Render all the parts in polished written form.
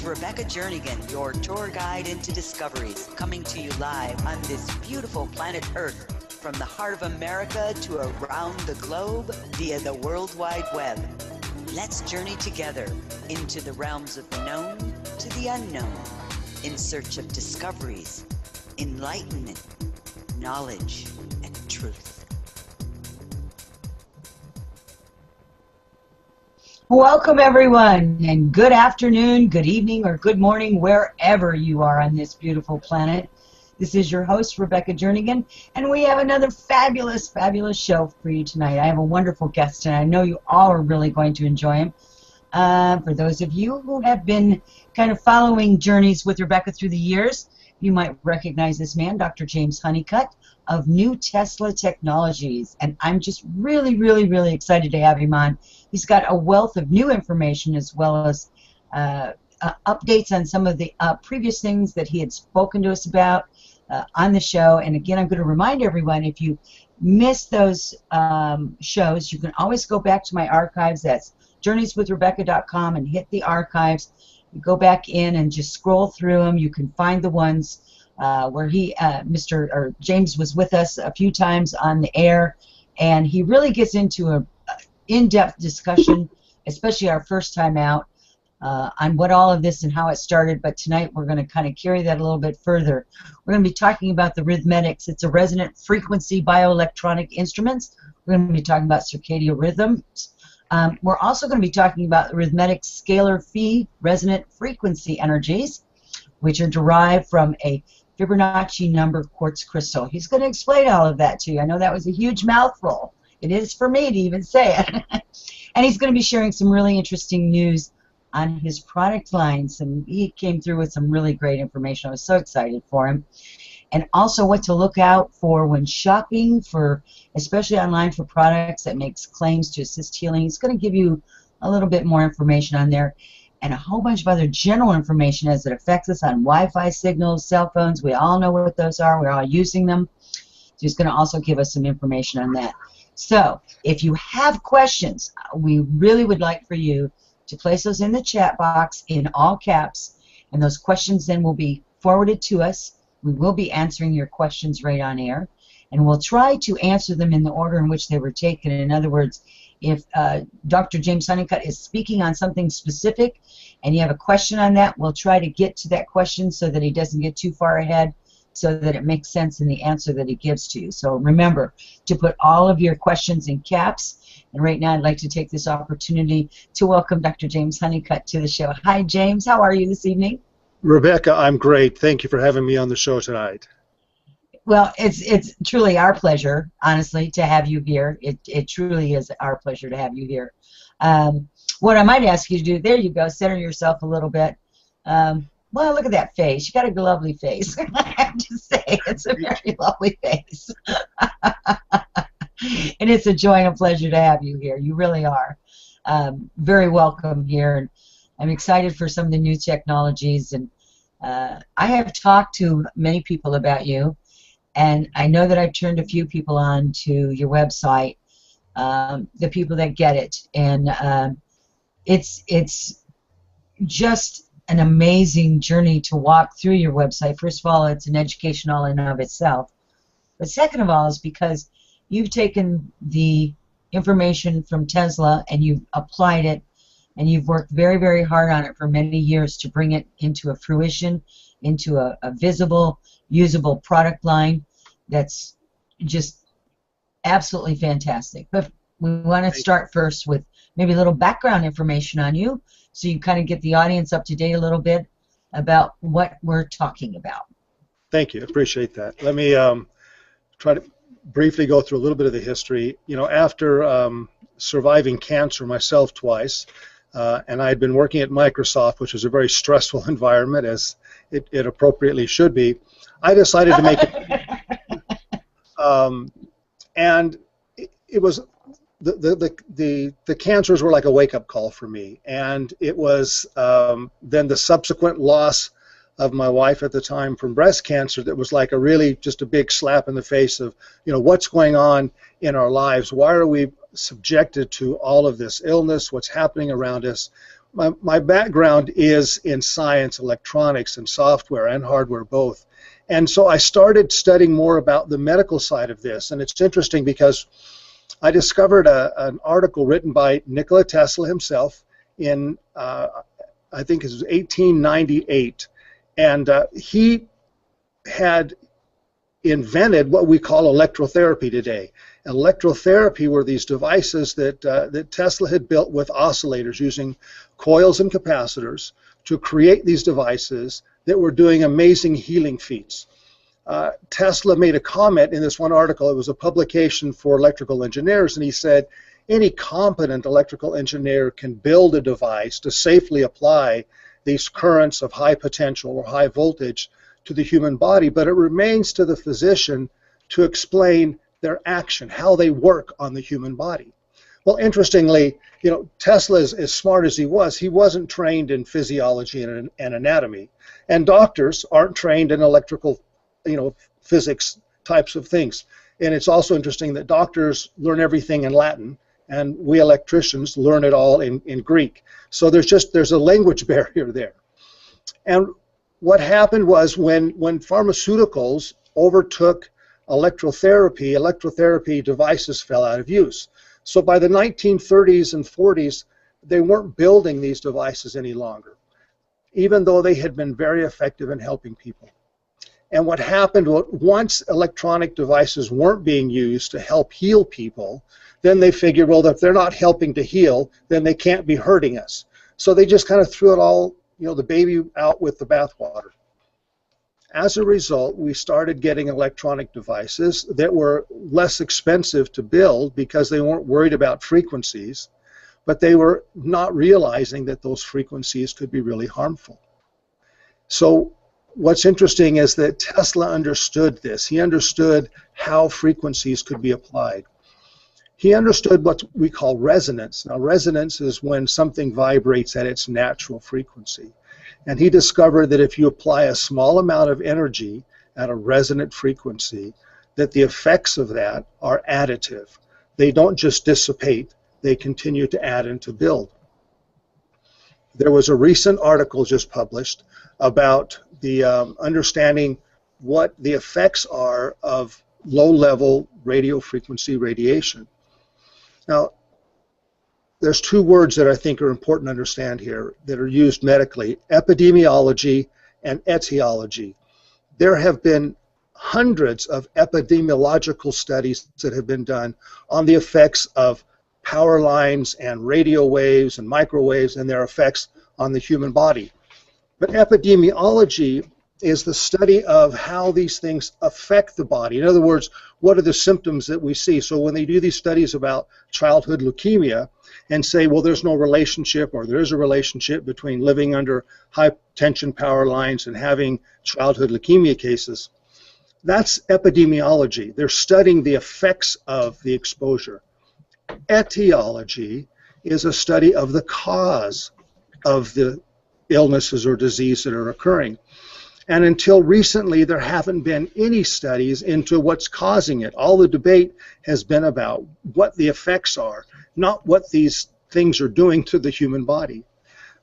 Rebecca Jernigan, your tour guide into discoveries, coming to you live on this beautiful planet Earth, from the heart of America to around the globe via the World Wide Web. Let's journey together into the realms of the known to the unknown, in search of discoveries, enlightenment, knowledge, and truth. Welcome, everyone, and good afternoon, good evening, or good morning, wherever you are on this beautiful planet. This is your host, Rebecca Jernigan, and we have another fabulous, fabulous show for you tonight. I have a wonderful guest, and I know you all are really going to enjoy him. For those of you who have been kind of following Journeys with Rebecca through the years, you might recognize this man, Dr. James Honeycutt of NUTESLA Technologies, and I'm just really, really, really excited to have him on. He's got a wealth of new information as well as updates on some of the previous things that he had spoken to us about on the show. And again, I'm going to remind everyone, if you missed those shows, you can always go back to my archives. That's journeyswithrebecca.com, and hit the archives. You go back in and just scroll through them. You can find the ones where James was with us a few times on the air, and he really gets into a in-depth discussion, especially our first time out, on what all of this and how it started. But tonight we're going to kind of carry that a little bit further. We're going to be talking about the rhythmetics. It's a resonant frequency bioelectronic instruments. We're going to be talking about circadian rhythms. We're also going to be talking about the rhythmic scalar phi resonant frequency energies, which are derived from a Fibonacci number quartz crystal. He's going to explain all of that to you. I know that was a huge mouthful. It is for me to even say it. And he's going to be sharing some really interesting news on his product lines, and he came through with some really great information. I was so excited for him. And also what to look out for when shopping, for especially online, for products that makes claims to assist healing. He's going to give you a little bit more information on there, and a whole bunch of other general information as it affects us on Wi-Fi signals, cell phones. We all know what those are. We're all using them. So he's going to also give us some information on that. So if you have questions, we really would like for you to place those in the chat box in all caps, and those questions then will be forwarded to us. We will be answering your questions right on air, and we'll try to answer them in the order in which they were taken. In other words, if Dr. James Honeycutt is speaking on something specific and you have a question on that, we'll try to get to that question so that he doesn't get too far ahead, so that it makes sense in the answer that he gives to you. So remember to put all of your questions in caps. And right now I'd like to take this opportunity to welcome Dr. James Honeycutt to the show. Hi, James. How are you this evening? Rebecca, I'm great. Thank you for having me on the show tonight. Well, it's truly our pleasure, honestly, to have you here. It truly is our pleasure to have you here. What I might ask you to do, there you go, center yourself a little bit. Well, look at that face. You got a lovely face. I have to say, it's a very lovely face. And it's a joy and a pleasure to have you here. You really are. Very welcome here. And I'm excited for some of the new technologies. And I have talked to many people about you, and I know that I've turned a few people on to your website, the people that get it. And it's just an amazing journey to walk through your website. First of all, it's an education all in and of itself. But second of all is because you've taken the information from Tesla and you've applied it, and you've worked very, very hard on it for many years to bring it into a fruition, into a visible, usable product line that's just absolutely fantastic. But we want to start first with maybe a little background information on you, so you kind of get the audience up to date a little bit about what we're talking about. Thank you. Appreciate that. Let me try to briefly go through a little bit of the history. You know, after surviving cancer myself twice, and I had been working at Microsoft, which was a very stressful environment, as it appropriately should be, I decided to make it. And it was the cancers were like a wake-up call for me, and it was then the subsequent loss of my wife at the time from breast cancer that was like a really just a big slap in the face of, you know, what's going on in our lives. Why are we subjected to all of this illness? What's happening around us? my background is in science, electronics, and software, and hardware both. And so I started studying more about the medical side of this. And it's interesting because I discovered an article written by Nikola Tesla himself in, I think it was 1898. And he had invented what we call electrotherapy today. Electrotherapy were these devices that Tesla had built with oscillators using coils and capacitors to create these devices that were doing amazing healing feats. Tesla made a comment in this one article. It was a publication for electrical engineers, and he said, any competent electrical engineer can build a device to safely apply these currents of high potential or high voltage to the human body, but it remains to the physician to explain their action, how they work on the human body. Well, interestingly, you know, Tesla, as smart as he wasn't trained in physiology and anatomy, and doctors aren't trained in electrical, you know, physics types of things. And it's also interesting that doctors learn everything in Latin, and we electricians learn it all in Greek. So there's a language barrier there. And what happened was when pharmaceuticals overtook electrotherapy devices fell out of use. So by the 1930s and 40s, they weren't building these devices any longer, even though they had been very effective in helping people. And what happened, once electronic devices weren't being used to help heal people, then they figured, well, if they're not helping to heal, then they can't be hurting us. So they just kind of threw it all, you know, the baby out with the bathwater. As a result, we started getting electronic devices that were less expensive to build because they weren't worried about frequencies, but they were not realizing that those frequencies could be really harmful. So what's interesting is that Tesla understood this. He understood how frequencies could be applied. He understood what we call resonance. Now, resonance is when something vibrates at its natural frequency. And he discovered that if you apply a small amount of energy at a resonant frequency, that the effects of that are additive. They don't just dissipate, they continue to add and to build. There was a recent article just published about the understanding what the effects are of low-level radio frequency radiation. Now, there's two words that I think are important to understand here that are used medically: epidemiology and etiology. There have been hundreds of epidemiological studies that have been done on the effects of power lines and radio waves and microwaves and their effects on the human body. But epidemiology is the study of how these things affect the body. In other words, what are the symptoms that we see? So when they do these studies about childhood leukemia and say, well, there's no relationship, or there is a relationship between living under high tension power lines and having childhood leukemia cases, that's epidemiology. They're studying the effects of the exposure. Etiology is a study of the cause of the illnesses or disease that are occurring. And until recently, there haven't been any studies into what's causing it. All the debate has been about what the effects are, not what these things are doing to the human body.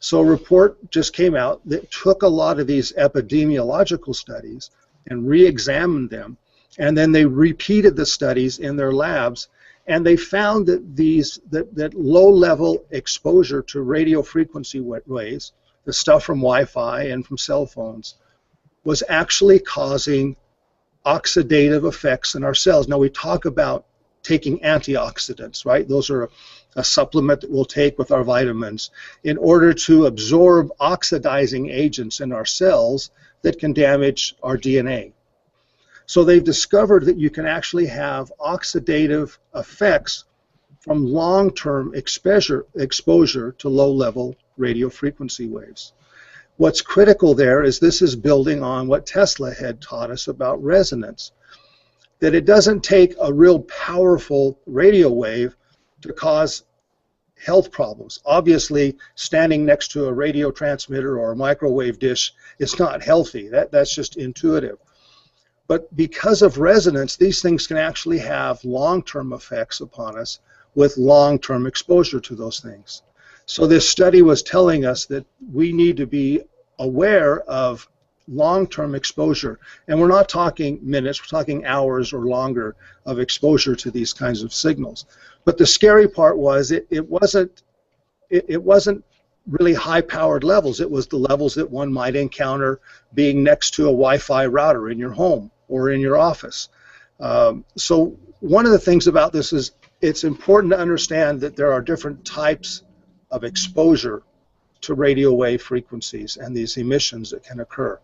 So a report just came out that took a lot of these epidemiological studies and re-examined them, and then they repeated the studies in their labs, and they found that that low-level exposure to radio frequency waves, the stuff from Wi-Fi and from cell phones, was actually causing oxidative effects in our cells. Now, we talk about taking antioxidants, right? Those are a supplement that we'll take with our vitamins in order to absorb oxidizing agents in our cells that can damage our DNA. So they've discovered that you can actually have oxidative effects from long-term exposure to low-level radio frequency waves. What's critical there is this is building on what Tesla had taught us about resonance, that it doesn't take a real powerful radio wave to cause health problems. Obviously, standing next to a radio transmitter or a microwave dish is not healthy. That's just intuitive. But because of resonance, these things can actually have long-term effects upon us with long-term exposure to those things. So this study was telling us that we need to be aware of long-term exposure. And we're not talking minutes, we're talking hours or longer of exposure to these kinds of signals. But the scary part was it wasn't really high-powered levels. It was the levels that one might encounter being next to a Wi-Fi router in your home or in your office. So one of the things about this is it's important to understand that there are different types of exposure to radio wave frequencies and these emissions that can occur.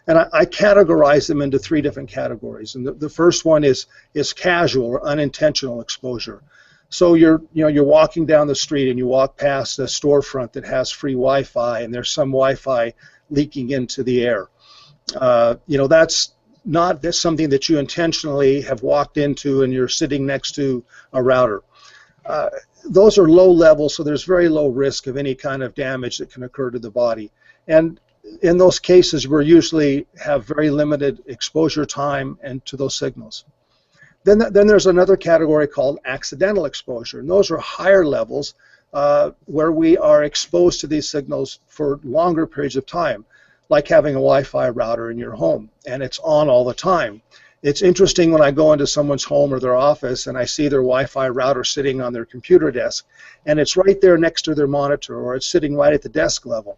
And I categorize them into three different categories. And the first one is casual or unintentional exposure. So you're walking down the street and you walk past a storefront that has free Wi-Fi and there's some Wi-Fi leaking into the air. That's not something that you intentionally have walked into and you're sitting next to a router. Those are low levels, so there's very low risk of any kind of damage that can occur to the body. And in those cases, we usually have very limited exposure time and to those signals. Then there's another category called accidental exposure, and those are higher levels where we are exposed to these signals for longer periods of time, like having a Wi-Fi router in your home, and it's on all the time. It's interesting when I go into someone's home or their office and I see their Wi-Fi router sitting on their computer desk, and it's right there next to their monitor, or it's sitting right at the desk level.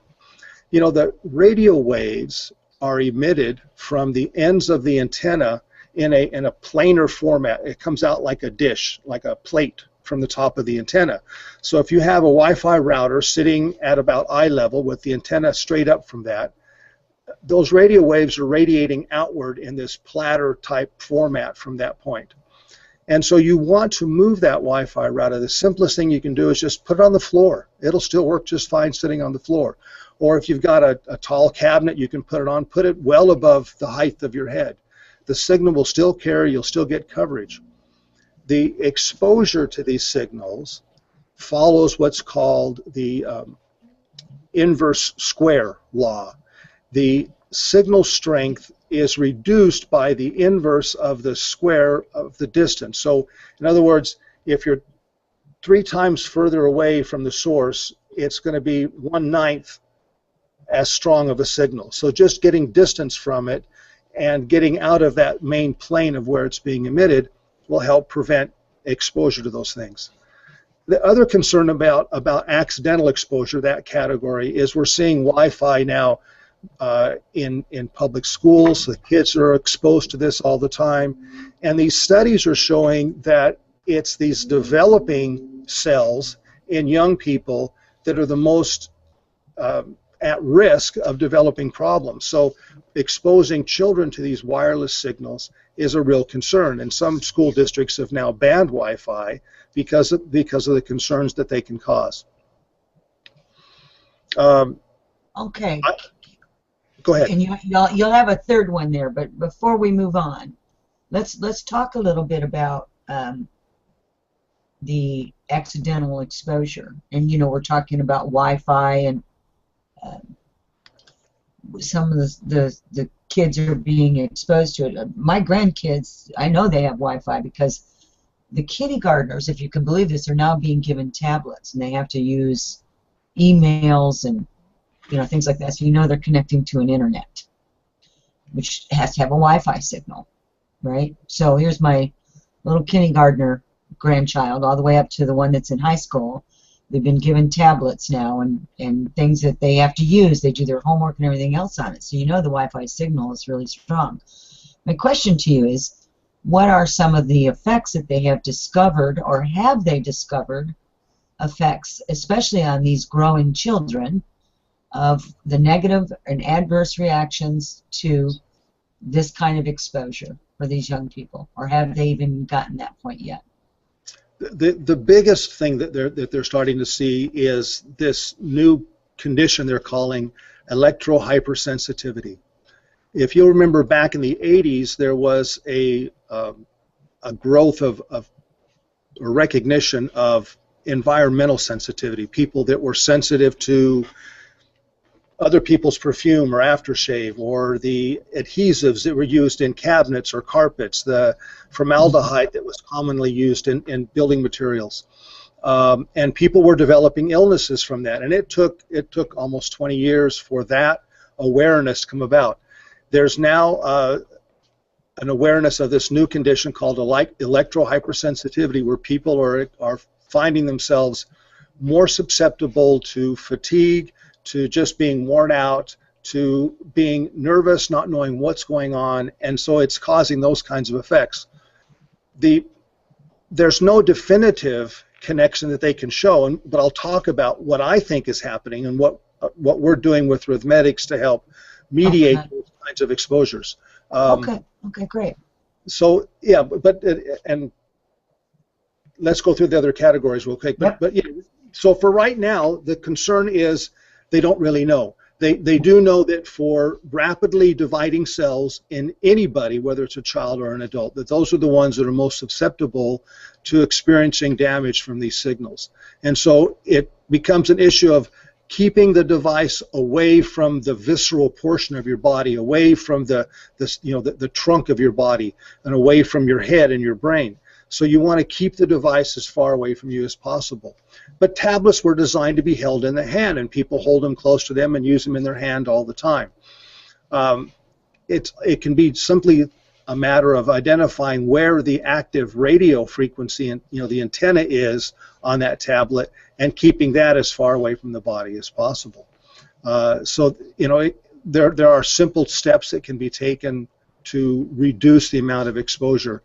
The radio waves are emitted from the ends of the antenna in a planar format. It comes out like a dish, like a plate from the top of the antenna. So if you have a Wi-Fi router sitting at about eye level with the antenna straight up from that, those radio waves are radiating outward in this platter type format from that point. And so you want to move that Wi-Fi router. The simplest thing you can do is just put it on the floor. It'll still work just fine sitting on the floor. Or if you've got a tall cabinet, you can put it well above the height of your head. The signal will still carry, you'll still get coverage. The exposure to these signals follows what's called the inverse square law. The signal strength is reduced by the inverse of the square of the distance. So, in other words, if you're 3 times further away from the source, it's going to be 1/9 as strong of a signal. So just getting distance from it and getting out of that main plane of where it's being emitted will help prevent exposure to those things. The other concern about accidental exposure, that category, is we're seeing Wi-Fi now in public schools. The kids are exposed to this all the time, and these studies are showing that it's these developing cells in young people that are the most at risk of developing problems. So exposing children to these wireless signals is a real concern, and some school districts have now banned Wi-Fi because of the concerns that they can cause. Okay. Go ahead. And you'll have a third one there, but before we move on, let's talk a little bit about the accidental exposure. And we're talking about Wi-Fi, and some of the kids are being exposed to it. My grandkids, I know they have Wi-Fi because the kindergartners, if you can believe this, are now being given tablets, and they have to use emails and things like that. So they're connecting to an internet, which has to have a Wi-Fi signal, right? So here's my little kindergartner grandchild, all the way up to the one that's in high school. They've been given tablets now and things that they have to use. They do their homework and everything else on it. So the Wi-Fi signal is really strong. My question to you is, what are some of the effects that they have discovered, or have they discovered effects, especially on these growing children, of the negative and adverse reactions to this kind of exposure for these young people? Or have they even gotten that point yet? The biggest thing that they're starting to see is this new condition they're calling electrohypersensitivity. If you'll remember, back in the 80s, there was a growth of or recognition of environmental sensitivity, people that were sensitive to other people's perfume or aftershave, or the adhesives that were used in cabinets or carpets, the formaldehyde that was commonly used in building materials. And people were developing illnesses from that. And it took almost 20 years for that awareness to come about. There's now an awareness of this new condition called electrohypersensitivity, where people are finding themselves more susceptible to fatigue, to just being worn out, to being nervous, not knowing what's going on, and so it's causing those kinds of effects. There's no definitive connection that they can show, but I'll talk about what I think is happening and what we're doing with Rhythmetics to help mediate those kinds of exposures. Okay, great. So yeah, and let's go through the other categories real quick. But yeah, so for right now, the concern is they don't really know. They do know that for rapidly dividing cells in anybody, whether it's a child or an adult, that those are the ones that are most susceptible to experiencing damage from these signals. And so it becomes an issue of keeping the device away from the visceral portion of your body, away from the trunk of your body, and away from your head and your brain. So you want to keep the device as far away from you as possible. But tablets were designed to be held in the hand, and people hold them close to them and use them in their hand all the time. It can be simply a matter of identifying where the active radio frequency and the antenna is on that tablet, and keeping that as far away from the body as possible. So there are simple steps that can be taken to reduce the amount of exposure.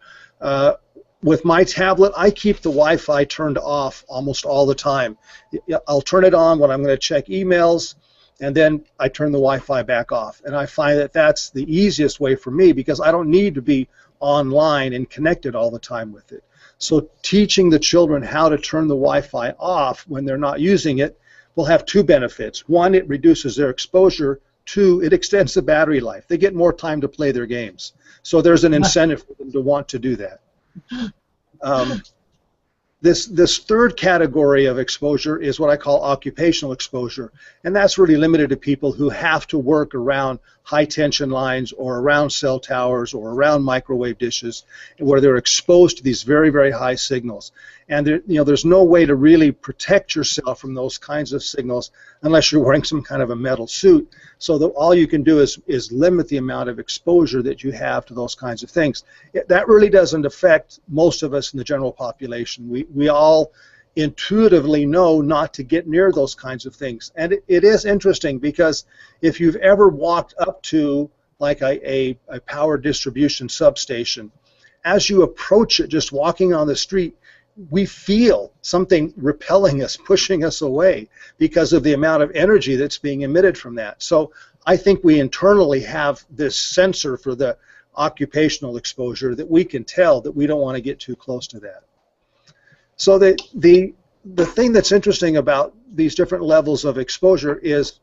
With my tablet, I keep the Wi-Fi turned off almost all the time. I'll turn it on when I'm going to check emails, and then I turn the Wi-Fi back off. And I find that that's the easiest way for me, because I don't need to be online and connected all the time with it. So teaching the children how to turn the Wi-Fi off when they're not using it will have two benefits. One, it reduces their exposure. Two, it extends the battery life. They get more time to play their games. So there's an incentive for them to want to do that. This third category of exposure is what I call occupational exposure, and that's really limited to people who have to work around high tension lines or around cell towers or around microwave dishes, where they're exposed to these very, very high signals. And there's no way to really protect yourself from those kinds of signals unless you're wearing some kind of a metal suit. So that all you can do is limit the amount of exposure that you have to those kinds of things. That really doesn't affect most of us in the general population. We all intuitively know not to get near those kinds of things. And it is interesting, because if you've ever walked up to like a power distribution substation, as you approach it, just walking on the street, we feel something repelling us, pushing us away, because of the amount of energy that's being emitted from that. So I think we internally have this sensor for the occupational exposure that we can tell that we don't want to get too close to that. So the thing that's interesting about these different levels of exposure is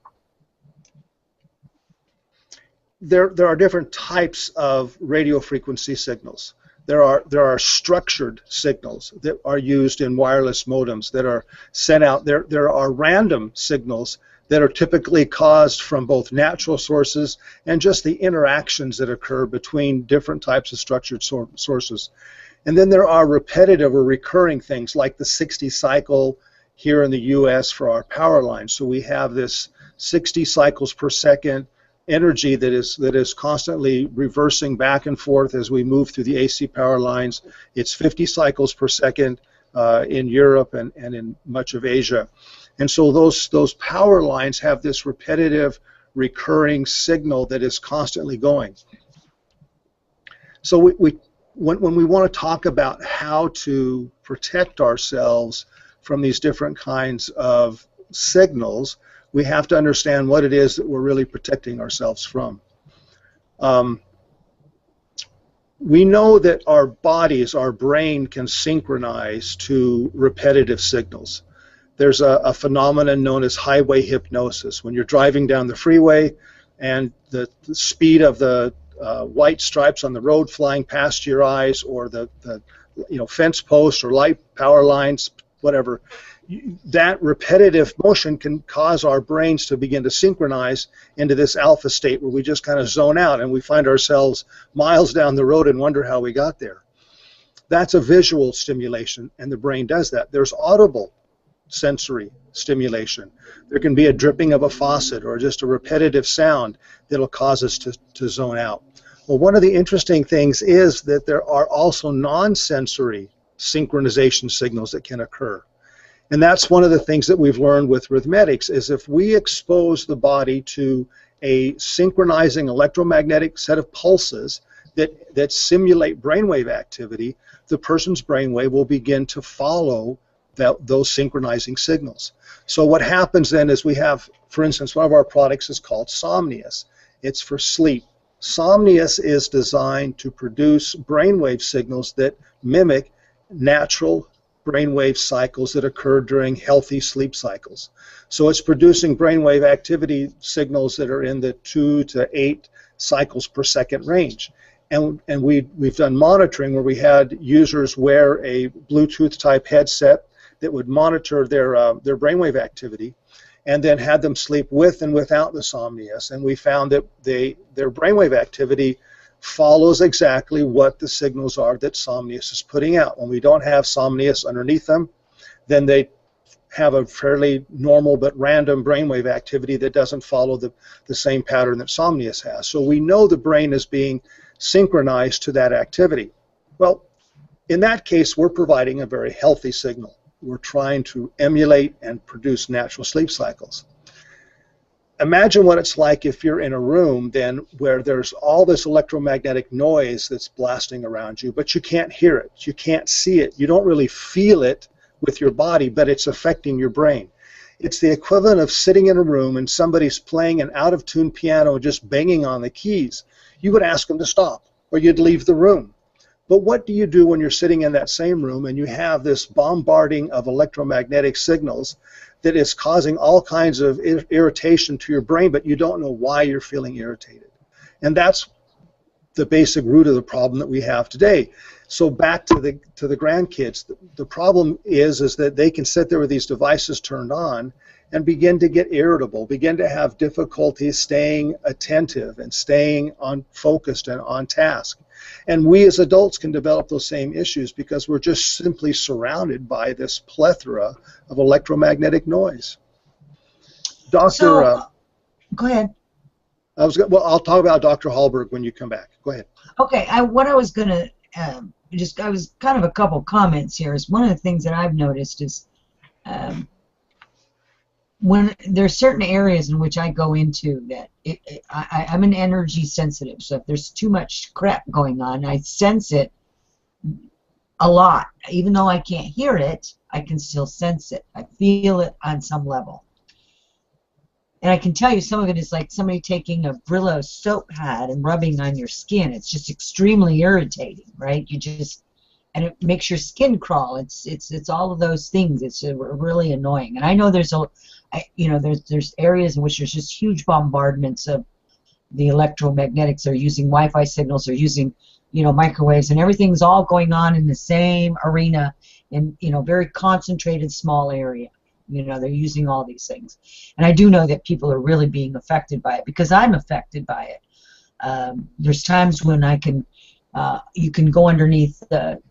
there are different types of radio frequency signals. There are structured signals that are used in wireless modems that are sent out. There are random signals that are typically caused from both natural sources and just the interactions that occur between different types of structured sources. And then there are repetitive or recurring things like the 60 cycle here in the US for our power lines. So we have this 60 cycles per second energy that is constantly reversing back and forth as we move through the AC power lines. It's 50 cycles per second in Europe and in much of Asia. And so those power lines have this repetitive, recurring signal that is constantly going. So when we want to talk about how to protect ourselves from these different kinds of signals, we have to understand what it is that we're really protecting ourselves from. We know that our bodies, our brain, can synchronize to repetitive signals. There's a phenomenon known as highway hypnosis. When you're driving down the freeway and the speed of the white stripes on the road flying past your eyes, or the fence posts or light power lines, whatever, that repetitive motion can cause our brains to begin to synchronize into this alpha state where we just kind of zone out and we find ourselves miles down the road and wonder how we got there. That's a visual stimulation, and the brain does that. There's audible sensory stimulation. There can be a dripping of a faucet or just a repetitive sound that'll cause us to zone out. Well, one of the interesting things is that there are also non-sensory synchronization signals that can occur. And that's one of the things that we've learned with rhythmetics, is if we expose the body to a synchronizing electromagnetic set of pulses that simulate brainwave activity, the person's brainwave will begin to follow those synchronizing signals. So what happens then is we have, for instance, one of our products is called Somnius. It's for sleep. Somnius is designed to produce brainwave signals that mimic natural brainwave cycles that occur during healthy sleep cycles. So it's producing brainwave activity signals that are in the 2 to 8 cycles per second range. And we've done monitoring where we had users wear a Bluetooth type headset that would monitor their brainwave activity, and then had them sleep with and without the Somnius. And we found that their brainwave activity follows exactly what the signals are that Somnius is putting out. When we don't have Somnius underneath them, then they have a fairly normal but random brainwave activity that doesn't follow the same pattern that Somnius has. So we know the brain is being synchronized to that activity. Well, in that case, we're providing a very healthy signal. We're trying to emulate and produce natural sleep cycles. Imagine what it's like if you're in a room then where there's all this electromagnetic noise that's blasting around you, but you can't hear it, you can't see it, you don't really feel it with your body, but it's affecting your brain. It's the equivalent of sitting in a room and somebody's playing an out-of-tune piano just banging on the keys. You would ask them to stop, or you'd leave the room. But what do you do when you're sitting in that same room and you have this bombarding of electromagnetic signals that is causing all kinds of irritation to your brain, but you don't know why you're feeling irritated? And that's the basic root of the problem that we have today. So back to the grandkids, the problem is that they can sit there with these devices turned on and begin to get irritable, begin to have difficulty staying attentive and staying focused and on task. And we as adults can develop those same issues because we're just simply surrounded by this plethora of electromagnetic noise. So, go ahead. I'll talk about Dr. Hallberg when you come back. Go ahead. Okay, what I was going to I was kind of a couple comments here. Is one of the things that I've noticed is when there's certain areas in which I go into that I'm an energy sensitive, so if there's too much crap going on, I sense it a lot. Even though I can't hear it, I can still sense it. I feel it on some level. And I can tell you some of it is like somebody taking a Brillo soap pad and rubbing on your skin. It's just extremely irritating, right? And it makes your skin crawl. It's all of those things. It's really annoying. And I know there's areas in which there's just huge bombardments of the electromagnetics. They're using Wi-Fi signals. They're using microwaves, and everything's all going on in the same arena in very concentrated small area. They're using all these things, and I do know that people are really being affected by it because I'm affected by it. There's times when you can go underneath the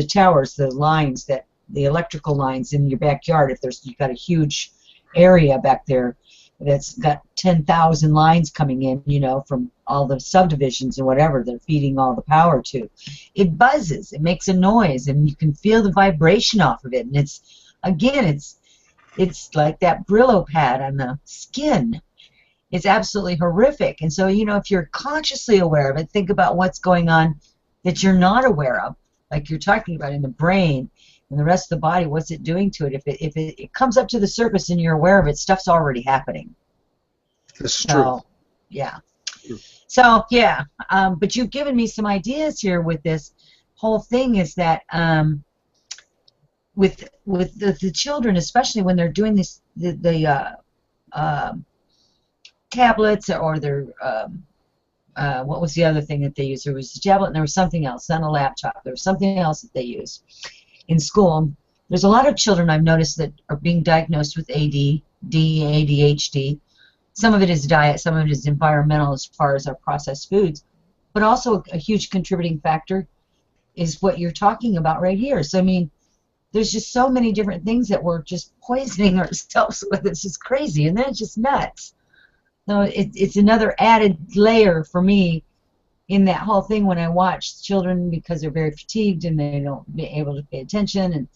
towers, the lines, the electrical lines in your backyard. If you've got a huge area back there that's got 10,000 lines coming in, from all the subdivisions and whatever they're feeding all the power to, it buzzes, it makes a noise, and you can feel the vibration off of it. And it's like that Brillo pad on the skin. It's absolutely horrific. And so, if you're consciously aware of it, think about what's going on that you're not aware of, like you're talking about in the brain and the rest of the body. What's it doing to it? If it comes up to the surface and you're aware of it, stuff's already happening. That's true. Yeah. So, yeah. But you've given me some ideas here with this whole thing is that with the children, especially when they're doing this, the tablets or their what was the other thing that they used? There was a tablet and there was something else, not a laptop. There was something else that they used in school. There's a lot of children I've noticed that are being diagnosed with ADD, ADHD. Some of it is diet, some of it is environmental as far as our processed foods, but also a huge contributing factor is what you're talking about right here. So I mean, there's just so many different things that we're just poisoning ourselves with. It's just crazy, and then it's just nuts. So it's another added layer for me in that whole thing when I watch children, because they're very fatigued and they don't be able to pay attention and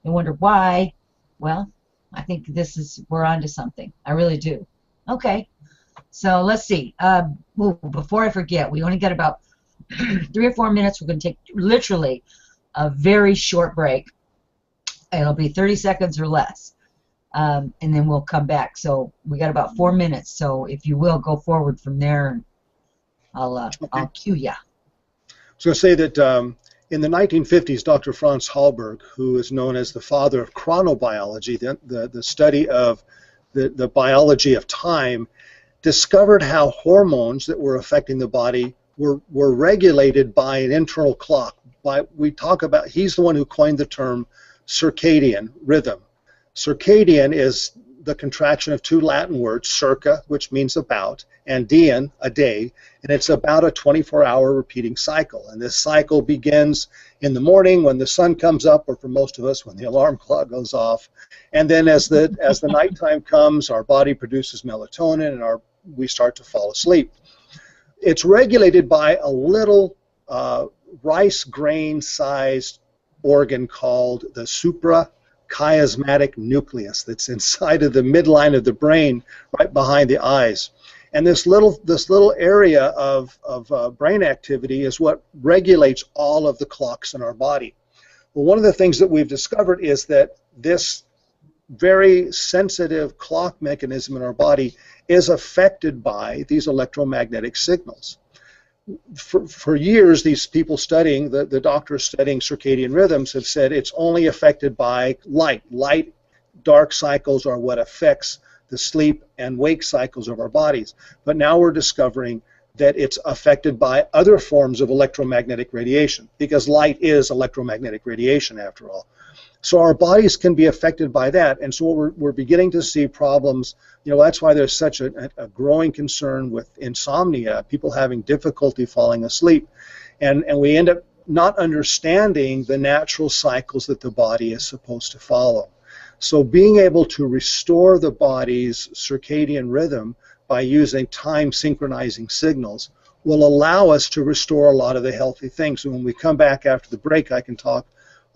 they wonder why. Well, I think we're onto something. I really do. Okay, so let's see. Before I forget, we only got about 3 or 4 minutes. We're going to take literally a very short break. It'll be 30 seconds or less, and then we'll come back. So we got about 4 minutes. So if you will, go forward from there, and I'll cue you. I was going to say that in the 1950s, Dr. Franz Hallberg, who is known as the father of chronobiology, the study of the biology of time, discovered how hormones that were affecting the body were regulated by an internal clock. He's the one who coined the term circadian rhythm. Circadian is the contraction of 2 Latin words, circa, which means about, and dian, a day, and it's about a 24-hour repeating cycle. And this cycle begins in the morning when the sun comes up, or for most of us when the alarm clock goes off. And then as the nighttime comes, our body produces melatonin and we start to fall asleep. It's regulated by a little rice grain-sized organ called the suprachiasmatic nucleus that's inside of the midline of the brain, right behind the eyes. And this little area of brain activity is what regulates all of the clocks in our body. Well, one of the things that we've discovered is that this very sensitive clock mechanism in our body is affected by these electromagnetic signals. For years, these people studying, the doctors studying circadian rhythms have said it's only affected by light. Light, dark cycles are what affects the sleep and wake cycles of our bodies. But now we're discovering that it's affected by other forms of electromagnetic radiation, because light is electromagnetic radiation after all. So our bodies can be affected by that, and so we're beginning to see problems. That's why there's such a growing concern with insomnia, people having difficulty falling asleep, and we end up not understanding the natural cycles that the body is supposed to follow. So being able to restore the body's circadian rhythm by using time synchronizing signals will allow us to restore a lot of the healthy things. So when we come back after the break, I can talk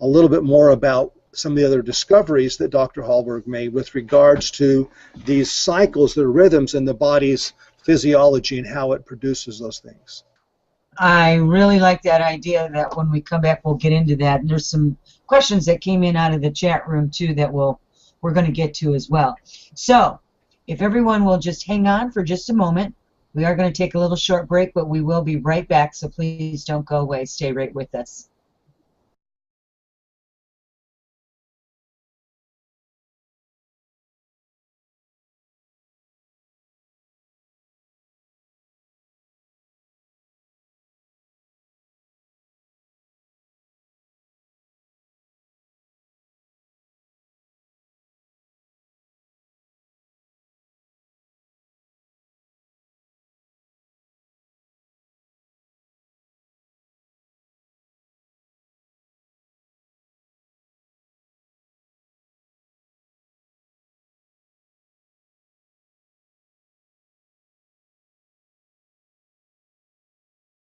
a little bit more about some of the other discoveries that Dr. Hallberg made with regards to these cycles, the rhythms in the body's physiology and how it produces those things. I really like that idea that when we come back we'll get into that. And there's some questions that came in out of the chat room too that we're going to get to as well. So if everyone will just hang on for just a moment. We are going to take a little short break, but we will be right back, so please don't go away. Stay right with us.